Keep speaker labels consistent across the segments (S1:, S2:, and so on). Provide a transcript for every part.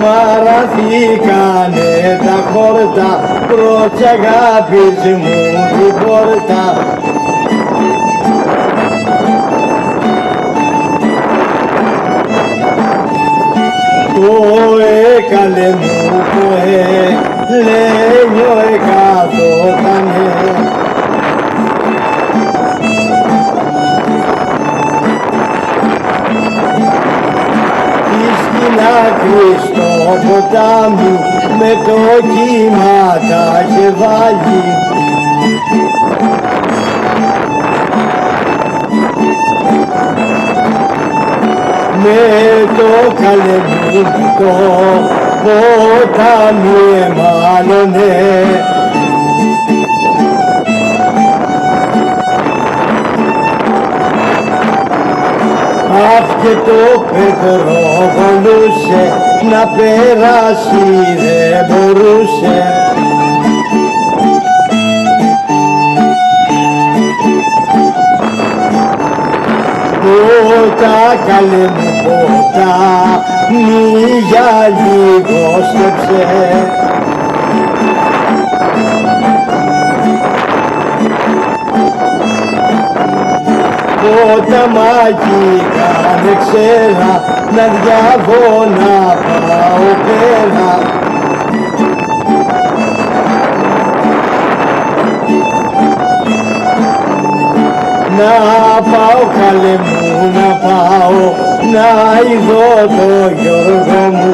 S1: μαραθήκανε τα χόρτα προς αγάπης μου την πόρτα. Καλέ μου λένιο εκατότανε. Της κοινάκρης στο ποτάμι με το κύμα τα είχε βάλει. Με το καλέ μου το ποτάμι εμάλωνε. Αχ και το πέτρο βολούσε, να περάσει δεν μπορούσε. Ποτά καλέ μου ποτά, μη για λίγο στέψε. Ποταμάκι κάνε ξέρα, να διαβώ να πάω πέρα. Να πάω καλέ μου, να πάω, να ειδώ το Γιώργο μου.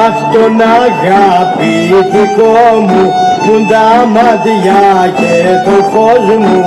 S1: Αχ τον αγαπητικό μου, που τα μάτια και το φως μου.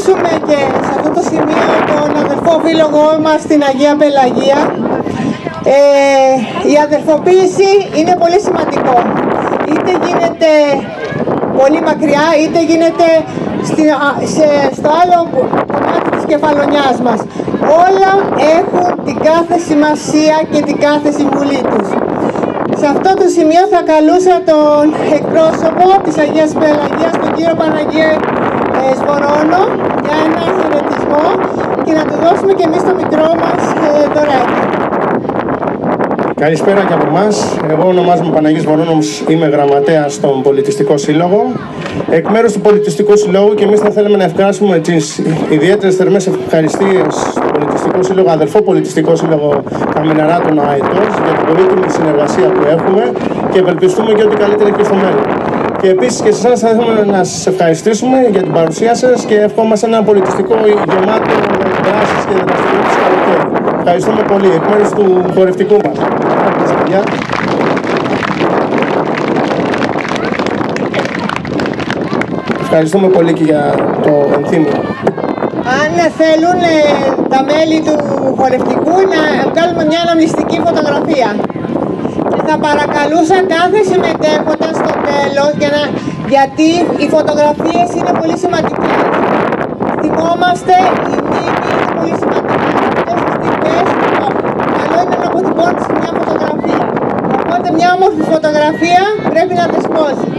S2: καλωσορίσουμε και σε αυτό το σημείο τον αδερφό φίλογό μας στην Αγία Πελαγία. Η αδερφοποίηση είναι πολύ σημαντικό. Είτε γίνεται πολύ μακριά, είτε γίνεται στο άλλο κομμάτι της κεφαλονιάς μας. Όλα έχουν την κάθε σημασία και την κάθε συμβουλή τους. Σε αυτό το σημείο θα καλούσα τον εκπρόσωπο της Αγίας Πελαγίας, τον κύριο Παναγία Σβορώνο, για ένα χαιρετισμό και να του δώσουμε και εμείς το μικρό μας δωράκι.
S3: Καλησπέρα και από εμάς. Εγώ ονομάζομαι Παναγής Βορώνος, είμαι γραμματέας στον Πολιτιστικό Σύλλογο. Εκ μέρους του Πολιτιστικού Συλλόγου και εμείς θα θέλαμε να ευχάσουμε τις ιδιαίτερες θερμές ευχαριστίες στον Πολιτιστικό Σύλλογο, αδερφό Πολιτιστικό Σύλλογο Καμιναράτων Αετός, για την πολύτιμη συνεργασία που έχουμε και ευελπιστούμε και ό,τι καλύτερο έχει στο μέλλον. Και επίσης και σε εσάς θα θέλουμε να σας ευχαριστήσουμε για την παρουσία σας και ευχόμαστε ένα πολιτιστικό γεμάτο δράσεις και δραστηριότητες καλοκαίρι. Ευχαριστούμε πολύ εκ μέρους του χορευτικού μας. Ευχαριστούμε πολύ και για το ενθύμιο.
S2: Αν θέλουν τα μέλη του χορευτικού να βγάλουμε μια αναμνηστική φωτογραφία. Και θα παρακαλούσα κάθε συμμετέχοντα στο τέλος, γιατί οι φωτογραφίες είναι πολύ σημαντικές. Θυμόμαστε, η μνήμη είναι πολύ σημαντική. Αυτές τις στιγμές, καλό είναι να αποτυπώνεις μια φωτογραφία. Οπότε μια όμορφη φωτογραφία πρέπει να δεσπόζει.